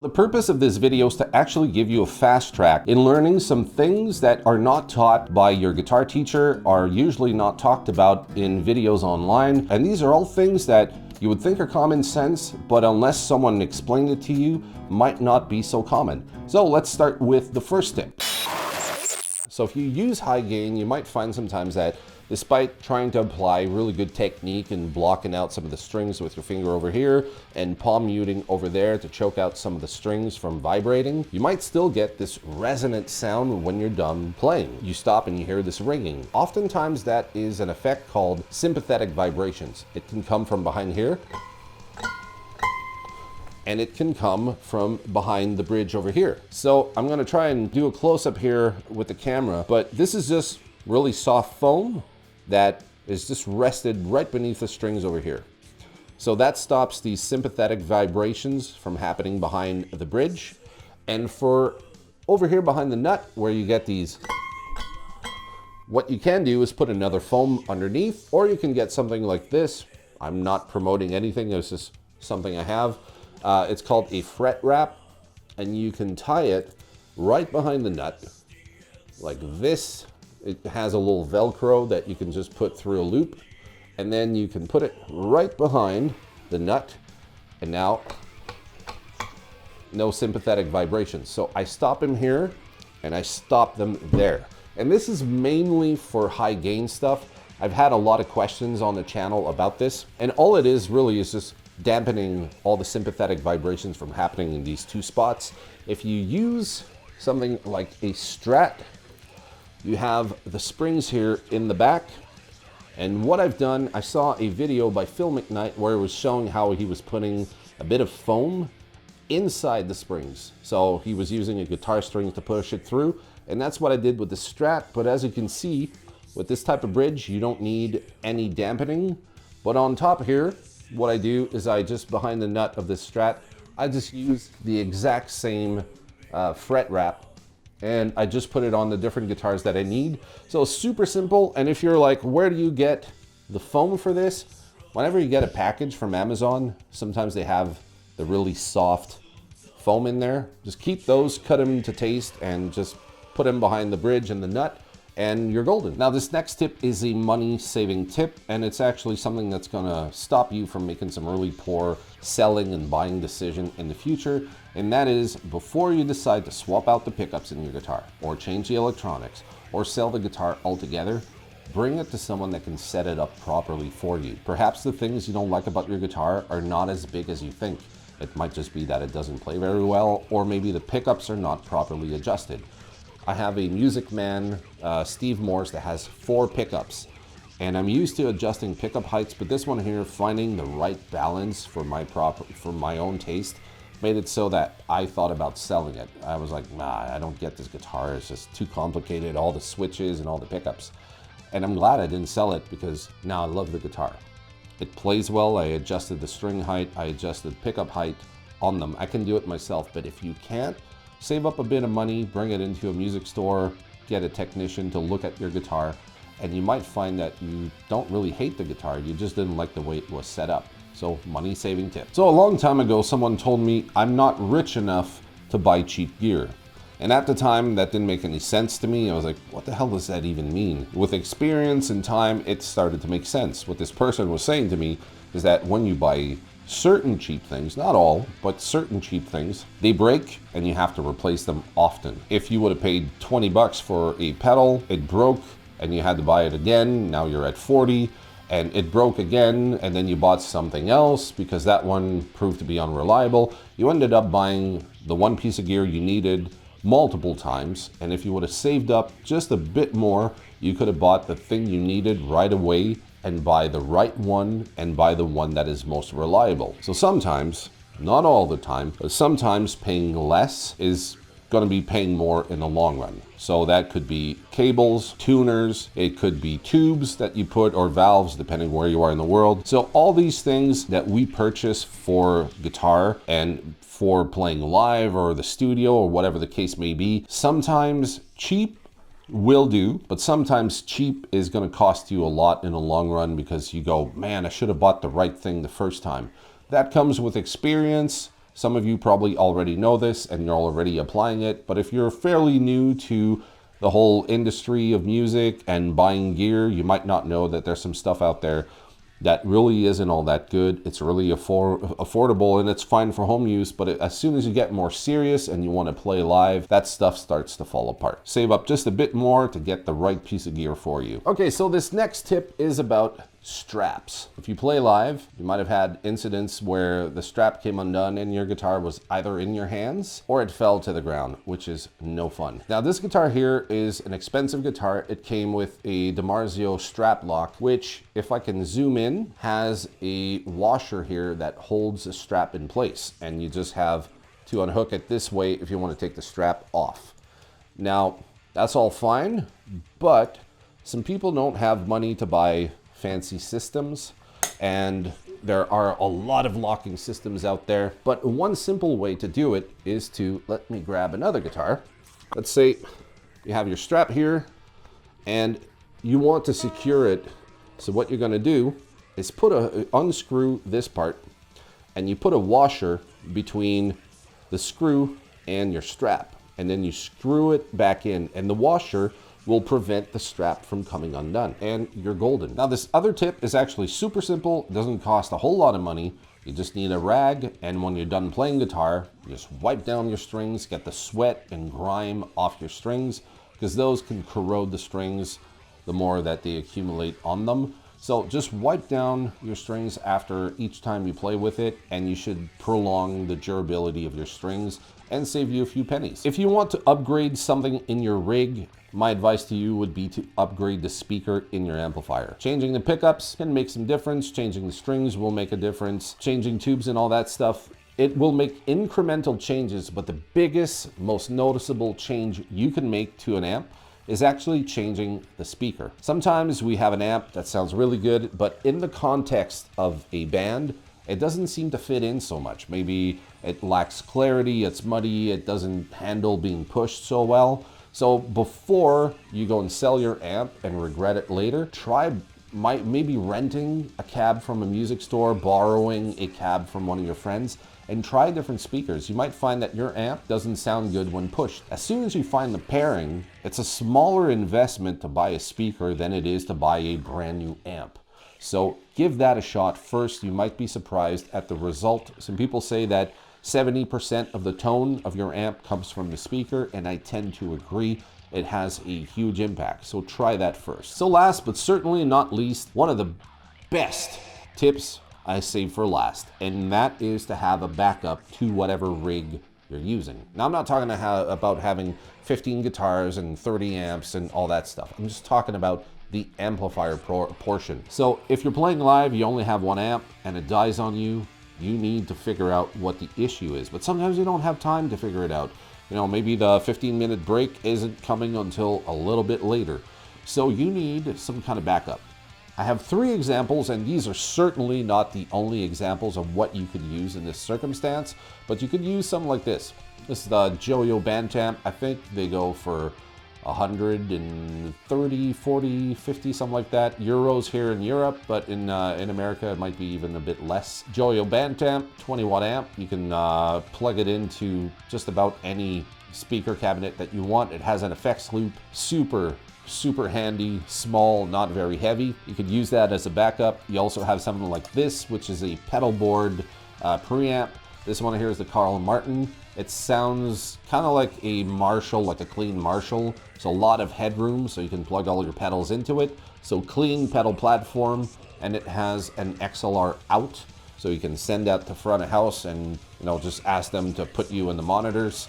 The purpose of this video is to actually give you a fast track in learning some things that are not taught by your guitar teacher, are usually not talked about in videos online. And these are all things that you would think are common sense, but unless someone explained it to you, might not be so common. So let's start with the first tip. So if you use high gain, you might find sometimes that despite trying to apply really good technique and blocking out some of the strings with your finger over here and palm muting over there to choke out some of the strings from vibrating, you might still get this resonant sound when you're done playing. You stop and you hear this ringing. Oftentimes that is an effect called sympathetic vibrations. It can come from behind here, and it can come from behind the bridge over here. So I'm gonna try and do a close-up here with the camera, but this is just really soft foam that is just rested right beneath the strings over here. So that stops these sympathetic vibrations from happening behind the bridge. And for over here behind the nut, where you get these, what you can do is put another foam underneath, or you can get something like this. I'm not promoting anything, it's just something I have. It's called a fret wrap, and you can tie it right behind the nut like this. It has a little Velcro that you can just put through a loop, and then you can put it right behind the nut, and now no sympathetic vibrations. So I stop him here and I stop them there. And this is mainly for high gain stuff. I've had a lot of questions on the channel about this, and all it is really is just dampening all the sympathetic vibrations from happening in these two spots. If you use something like a Strat, you have the springs here in the back. And what I've done, I saw a video by Phil McKnight where it was showing how he was putting a bit of foam inside the springs. So he was using a guitar string to push it through, and that's what I did with the Strat. But as you can see, with this type of bridge, you don't need any dampening. But on top here, what I do is I just, behind the nut of this Strat, I just use the exact same fret wrap, and I just put it on the different guitars that I need. So super simple. And if you're like, where do you get the foam for this? Whenever you get a package from Amazon, sometimes they have the really soft foam in there. Just keep those, cut them to taste, and just put them behind the bridge and the nut, and you're golden. Now this next tip is a money-saving tip, and it's actually something that's gonna stop you from making some really poor selling and buying decision in the future. And that is, before you decide to swap out the pickups in your guitar, or change the electronics, or sell the guitar altogether, bring it to someone that can set it up properly for you. Perhaps the things you don't like about your guitar are not as big as you think. It might just be that it doesn't play very well, or maybe the pickups are not properly adjusted. I have a Music Man, Steve Morse, that has 4 pickups. And I'm used to adjusting pickup heights, but this one here, finding the right balance for my own taste, made it so that I thought about selling it. I was like, nah, I don't get this guitar. It's just too complicated, all the switches and all the pickups. And I'm glad I didn't sell it, because now I love the guitar. It plays well. I adjusted the string height. I adjusted pickup height on them. I can do it myself, but if you can't, save up a bit of money, bring it into a music store, get a technician to look at your guitar, and you might find that you don't really hate the guitar, you just didn't like the way it was set up. So, money-saving tip. So a long time ago, someone told me I'm not rich enough to buy cheap gear. And at the time, that didn't make any sense to me. I was like, what the hell does that even mean? With experience and time, it started to make sense. What this person was saying to me is that when you buy certain cheap things, not all, but certain cheap things, they break and you have to replace them often. If you would have paid 20 bucks for a pedal, it broke and you had to buy it again, now you're at 40, and it broke again, and then you bought something else because that one proved to be unreliable. You ended up buying the one piece of gear you needed multiple times, and if you would have saved up just a bit more, you could have bought the thing you needed right away and buy the right one, and buy the one that is most reliable. So sometimes, not all the time, but sometimes paying less is going to be paying more in the long run. So that could be cables, tuners, it could be tubes that you put, or valves, depending where you are in the world. So all these things that we purchase for guitar and for playing live or the studio or whatever the case may be, sometimes cheap will do, but sometimes cheap is going to cost you a lot in the long run, because you go, man, I should have bought the right thing the first time. That comes with experience. Some of you probably already know this and you're already applying it, but if you're fairly new to the whole industry of music and buying gear, you might not know that there's some stuff out there that really isn't all that good. It's really affordable and it's fine for home use, but as soon as you get more serious and you want to play live, that stuff starts to fall apart. Save up just a bit more to get the right piece of gear for you. Okay, so this next tip is about straps. If you play live, you might have had incidents where the strap came undone and your guitar was either in your hands or it fell to the ground, which is no fun. Now this guitar here is an expensive guitar. It came with a DiMarzio strap lock, which, if I can zoom in, has a washer here that holds the strap in place, and you just have to unhook it this way if you want to take the strap off. Now that's all fine, but some people don't have money to buy fancy systems, and there are a lot of locking systems out there. But one simple way to do it is to, let me grab another guitar. Let's say you have your strap here and you want to secure it. So what you're going to do is unscrew this part, and you put a washer between the screw and your strap, and then you screw it back in, and the washer will prevent the strap from coming undone, and you're golden. Now this other tip is actually super simple. It doesn't cost a whole lot of money. You just need a rag, and when you're done playing guitar, you just wipe down your strings, get the sweat and grime off your strings, because those can corrode the strings the more that they accumulate on them. So just wipe down your strings after each time you play with it, and you should prolong the durability of your strings and save you a few pennies. If you want to upgrade something in your rig, my advice to you would be to upgrade the speaker in your amplifier. Changing the pickups can make some difference. Changing the strings will make a difference. Changing tubes and all that stuff, it will make incremental changes, but the biggest, most noticeable change you can make to an amp is actually changing the speaker. Sometimes we have an amp that sounds really good, but in the context of a band, it doesn't seem to fit in so much. Maybe it lacks clarity, it's muddy, it doesn't handle being pushed so well. So before you go and sell your amp and regret it later, try maybe renting a cab from a music store, borrowing a cab from one of your friends, and try different speakers. You might find that your amp doesn't sound good when pushed. As soon as you find the pairing, it's a smaller investment to buy a speaker than it is to buy a brand new amp. So give that a shot first. You might be surprised at the result. Some people say that 70% of the tone of your amp comes from the speaker, and I tend to agree. It has a huge impact, so try that first. So last but certainly not least, one of the best tips I save for last, and that is to have a backup to whatever rig you're using. Now I'm not talking about having 15 guitars and 30 amps and all that stuff. I'm just talking about the amplifier portion. So if you're playing live, you only have one amp and it dies on you, you need to figure out what the issue is. But sometimes you don't have time to figure it out. You know, maybe the 15-minute break isn't coming until a little bit later. So you need some kind of backup. I have 3 examples, and these are certainly not the only examples of what you could use in this circumstance, but you could use something like this. This is the Joyo Bantamp. I think they go for 130, 40, 50, something like that. Euros here in Europe, but in America it might be even a bit less. Joyo Bantamp, 20-watt amp. You can plug it into just about any speaker cabinet that you want. It has an effects loop, super handy, small, not very heavy. You could use that as a backup. You also have something like this, which is a pedal board preamp. This one here is the Carl Martin. It sounds kind of like a Marshall, like a clean Marshall. It's a lot of headroom, so you can plug all your pedals into it. So clean pedal platform, and it has an XLR out, so you can send out to front of house and just ask them to put you in the monitors.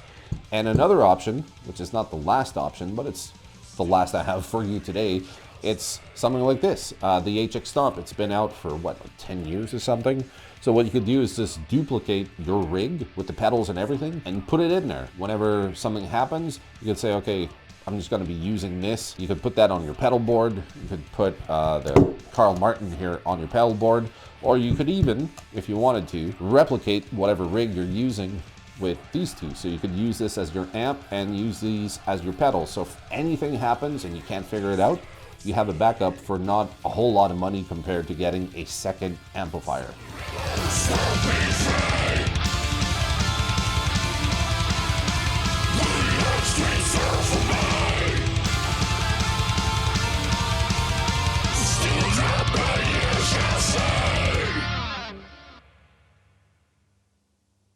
And another option, which is not the last option, but it's the last I have for you today, it's something like this, the HX Stomp. It's been out for what, like 10 years or something. So what you could do is just duplicate your rig with the pedals and everything and put it in there. Whenever something happens, you could say, okay, I'm just going to be using this. You could put that on your pedal board. You could put the Carl Martin here on your pedal board, or you could even, if you wanted to, replicate whatever rig you're using with these two. So you could use this as your amp and use these as your pedals. So if anything happens and you can't figure it out, you have a backup for not a whole lot of money compared to getting a second amplifier.